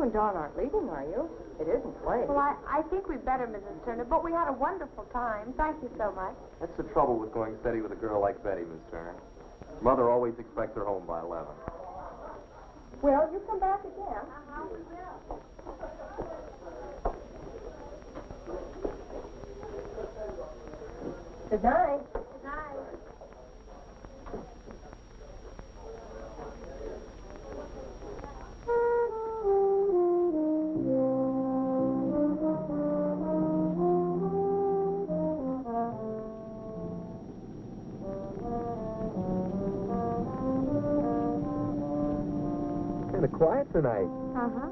Dawn aren't leaving, are you? It isn't late. Well, I think we'd better, Mrs. Turner, but we had a wonderful time. Thank you so much. That's the trouble with going steady with a girl like Betty, Miss Turner. Mother always expects her home by 11. Well, you come back again. We will. Good night. Good night. Kind of quiet tonight. Uh-huh.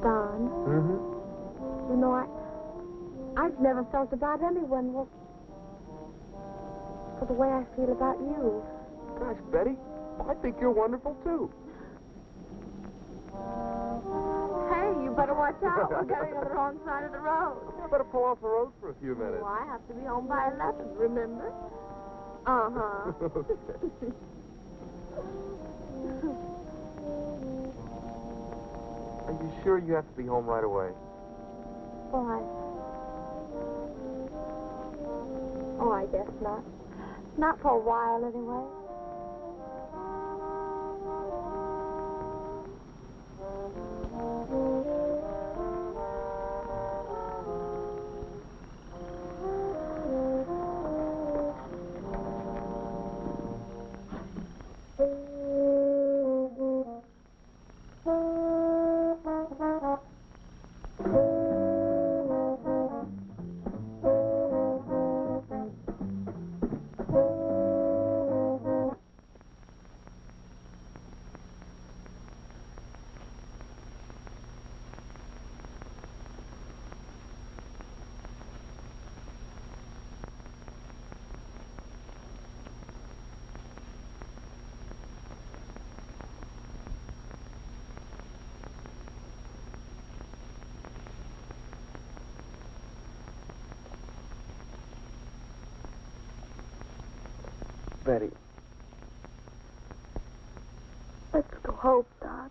Don. Mm-hmm. You know, I've never felt about anyone for the way I feel about you. Gosh, Betty, I think you're wonderful, too. Hey, you better watch out. We're going on the wrong side of the road. I better pull off the road for a few minutes. Oh, I have to be home by 11, remember? Uh-huh. Okay. Are you sure you have to be home right away? Why? Oh, I guess not. Not for a while, anyway. Betty. Let's go home, Don.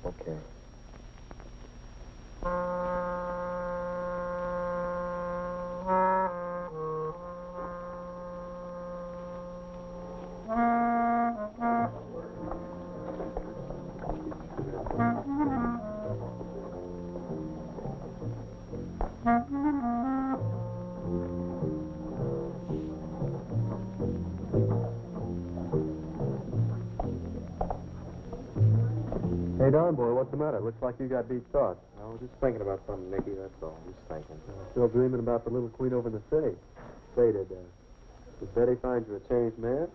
Okay. Hey, Don, boy, what's the matter? Looks like you got deep thoughts. I was just thinking about something, Nicky, that's all. Just thinking. Still dreaming about the little queen over in the city. Say, did Betty find you a changed man?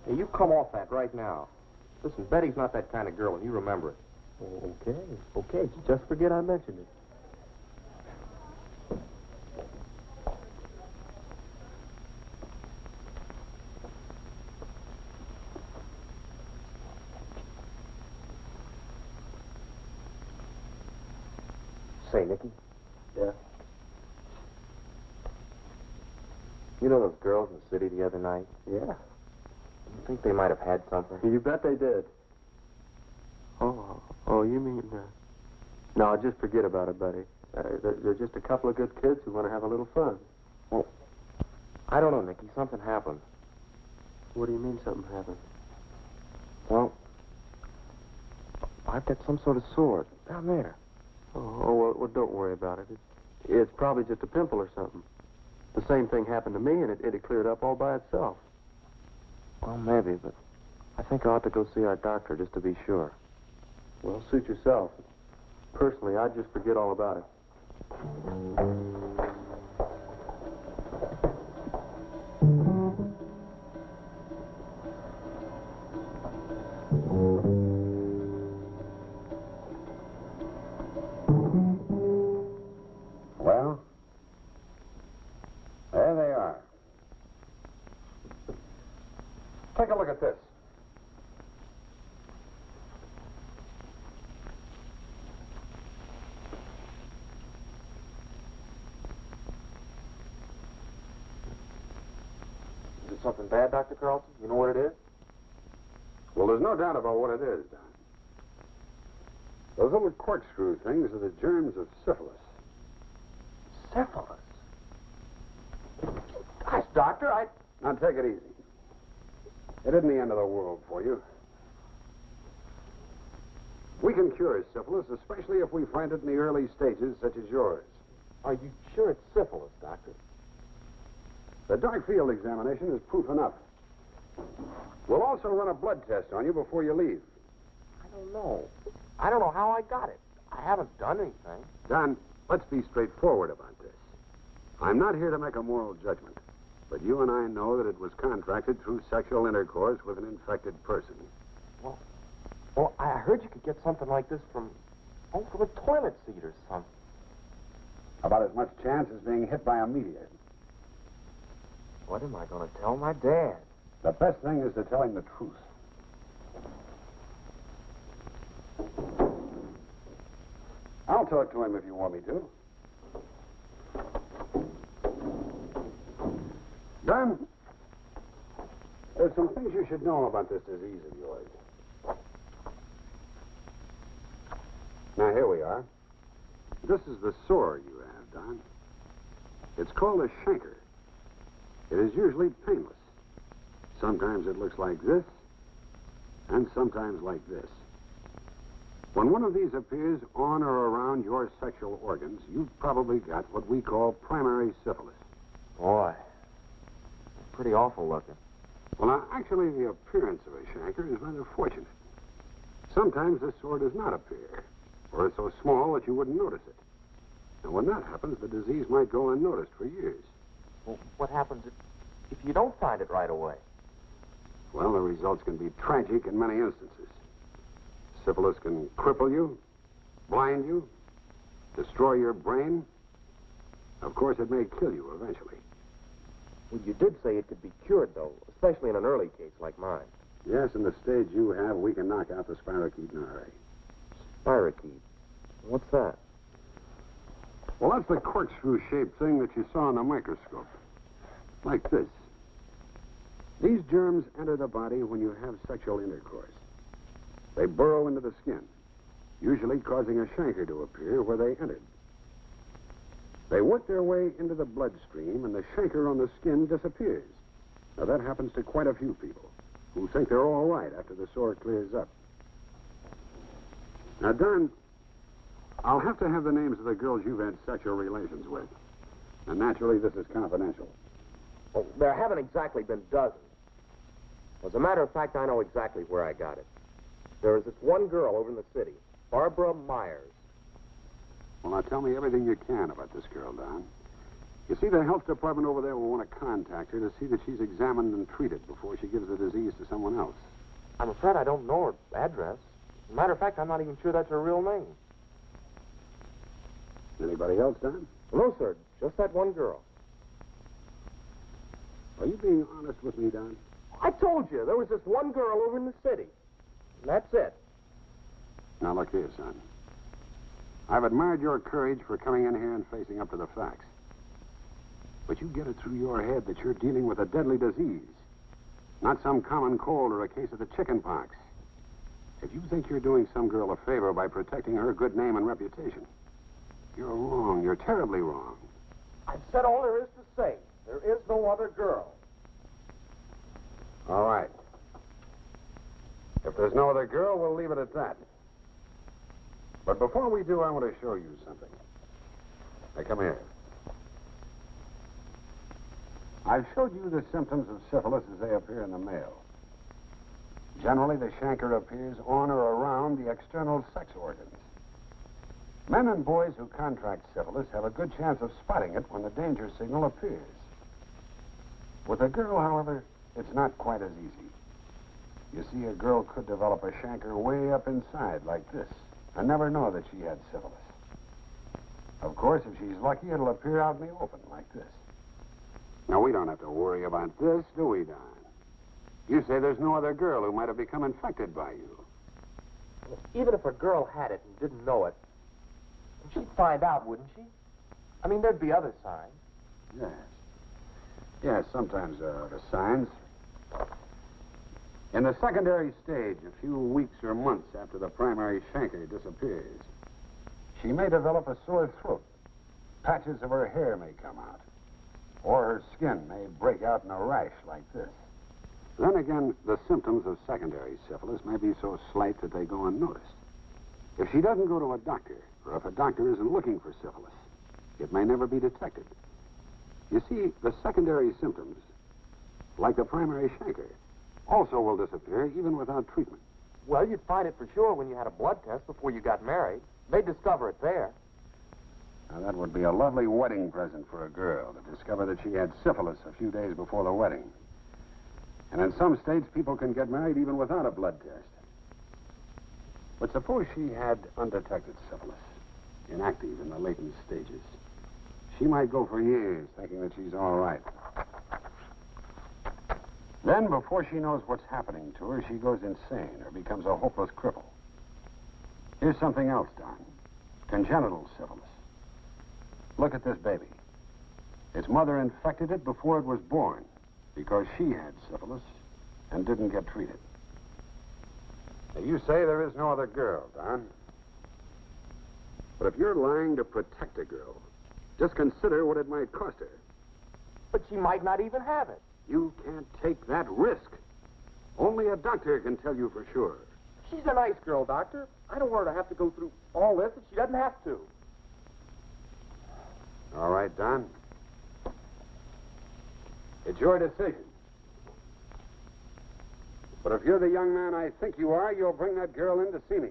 Hey, you come off that right now. Listen, Betty's not that kind of girl, and you remember it. Oh, okay. Just forget I mentioned it. Say, Nicky, Yeah? you know those girls in the city the other night? Yeah. You think they might have had something? You bet they did. Oh, you mean... No, just forget about it, buddy. They're just a couple of good kids who want to have a little fun. Well, I don't know, Nicky. Something happened. What do you mean something happened? Well, I've got some sort of sword down there. Well, don't worry about it. It's probably just a pimple or something. The same thing happened to me, and it cleared up all by itself. Well, maybe, but I think I ought to go see our doctor just to be sure. Well, suit yourself. Personally, I'd just forget all about it. Well, there they are. Take a look at this. Is it something bad, Dr. Carlton? You know what it is? Well, there's no doubt about what it is, Don. Those little corkscrew things are the germs of syphilis. Syphilis. Gosh, Doctor, Now, take it easy. It isn't the end of the world for you. We can cure syphilis, especially if we find it in the early stages, such as yours. Are you sure it's syphilis, Doctor? The dark field examination is proof enough. We'll also run a blood test on you before you leave. I don't know. I don't know how I got it. I haven't done anything. Don, let's be straightforward about this. I'm not here to make a moral judgment, but you and I know that it was contracted through sexual intercourse with an infected person. Well, I heard you could get something like this from a toilet seat or something. About as much chance as being hit by a meteor. What am I going to tell my dad? The best thing is to tell him the truth. I'll talk to him if you want me to. Don, there's some things you should know about this disease of yours. Now, here we are. This is the sore you have, Don. It's called a chancre. It is usually painless. Sometimes it looks like this, and sometimes like this. When one of these appears on or around your sexual organs, you've probably got what we call primary syphilis. Boy, it's pretty awful looking. Well, now, actually, the appearance of a chancre is rather fortunate. Sometimes this sore does not appear, or it's so small that you wouldn't notice it. And when that happens, the disease might go unnoticed for years. Well, what happens if you don't find it right away? Well, the results can be tragic in many instances. Syphilis can cripple you, blind you, destroy your brain. Of course, it may kill you eventually. Well, you did say it could be cured, though, especially in an early case like mine. Yes, in the stage you have, we can knock out the spirochete in a hurry. Spirochete? What's that? Well, that's the corkscrew-shaped thing that you saw in the microscope. Like this. These germs enter the body when you have sexual intercourse. They burrow into the skin, usually causing a chancre to appear where they entered. They work their way into the bloodstream, and the chancre on the skin disappears. Now, that happens to quite a few people who think they're all right after the sore clears up. Now, Don, I'll have to have the names of the girls you've had sexual relations with. And naturally, this is confidential. Well, there haven't exactly been dozens. As a matter of fact, I know exactly where I got it. There is this one girl over in the city, Barbara Myers. Well, now tell me everything you can about this girl, Don. You see, the health department over there will want to contact her to see that she's examined and treated before she gives the disease to someone else. I'm afraid I don't know her address. As a matter of fact, I'm not even sure that's her real name. Anybody else, Don? No, sir. Just that one girl. Are you being honest with me, Don? I told you, there was this one girl over in the city. And that's it. Now, look here, son. I've admired your courage for coming in here and facing up to the facts. But you get it through your head that you're dealing with a deadly disease, not some common cold or a case of the chicken pox. If you think you're doing some girl a favor by protecting her good name and reputation, you're wrong. You're terribly wrong. I've said all there is to say. There is no other girl. All right. If there's no other girl, we'll leave it at that. But before we do, I want to show you something. Now, come here. I've showed you the symptoms of syphilis as they appear in the male. Generally, the chancre appears on or around the external sex organs. Men and boys who contract syphilis have a good chance of spotting it when the danger signal appears. With a girl, however, it's not quite as easy. You see, a girl could develop a chancre way up inside, like this, and never know that she had syphilis. Of course, if she's lucky, it'll appear out in the open, like this. Now, we don't have to worry about this, do we, Don? You say there's no other girl who might have become infected by you. Even if a girl had it and didn't know it, she'd find out, wouldn't she? I mean, there'd be other signs. Yes. Yes, sometimes there are other signs. In the secondary stage, a few weeks or months after the primary chancre disappears, she may develop a sore throat. Patches of her hair may come out. Or her skin may break out in a rash like this. Then again, the symptoms of secondary syphilis may be so slight that they go unnoticed. If she doesn't go to a doctor, or if a doctor isn't looking for syphilis, it may never be detected. You see, the secondary symptoms, like the primary chancre, also will disappear even without treatment. Well, you'd find it for sure when you had a blood test before you got married. They'd discover it there. Now, that would be a lovely wedding present for a girl, to discover that she had syphilis a few days before the wedding. And in some states, people can get married even without a blood test. But suppose she had undetected syphilis, inactive in the latent stages. She might go for years thinking that she's all right. Then, before she knows what's happening to her, she goes insane or becomes a hopeless cripple. Here's something else, Don. Congenital syphilis. Look at this baby. Its mother infected it before it was born because she had syphilis and didn't get treated. Now, you say there is no other girl, Don. But if you're lying to protect a girl, just consider what it might cost her. But she might not even have it. You can't take that risk. Only a doctor can tell you for sure. She's a nice girl, Doctor. I don't want her to have to go through all this if she doesn't have to. All right, Don. It's your decision. But if you're the young man I think you are, you'll bring that girl in to see me.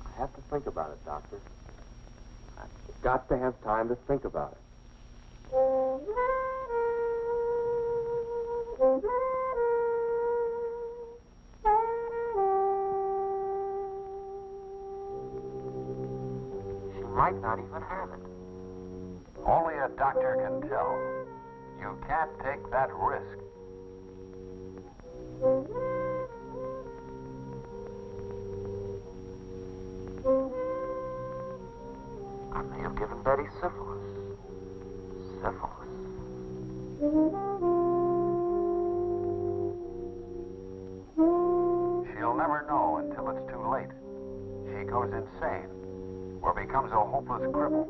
I have to think about it, Doctor. I've got to have time to think about it. She might not even have it. Only a doctor can tell. You can't take that risk. I may have given Betty syphilis. Syphilis. She'll never know until it's too late. She goes insane or becomes a hopeless cripple.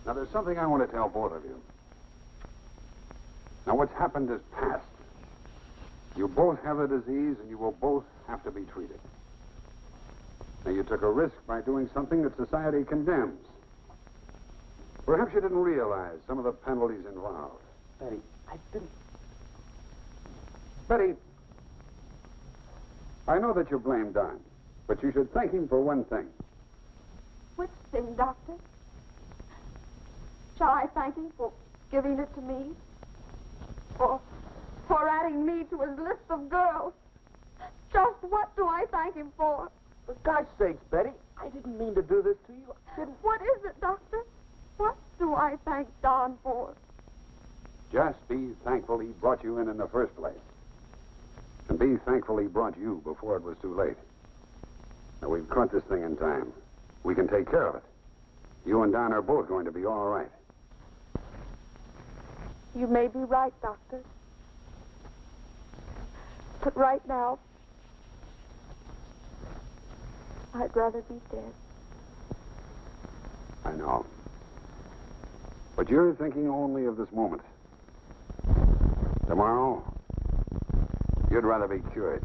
Now, there's something I want to tell both of you. Now, what's happened is past. You both have the disease, and you will both have to be treated. Now, you took a risk by doing something that society condemns. Perhaps you didn't realize some of the penalties involved. Betty, I didn't... Betty, I know that you blame Don, but you should thank him for one thing. Which thing, Doctor? Shall I thank him for giving it to me? Or for adding me to his list of girls? Just what do I thank him for? For God's sakes, Betty, I didn't mean to do this to you. I didn't... What is it, Doctor? What do I thank Don for? Just be thankful he brought you in the first place. And be thankful he brought you before it was too late. Now, we've caught this thing in time. We can take care of it. You and Don are both going to be all right. You may be right, Doctor. But right now, I'd rather be dead. I know. But you're thinking only of this moment. Tomorrow, you'd rather be cured.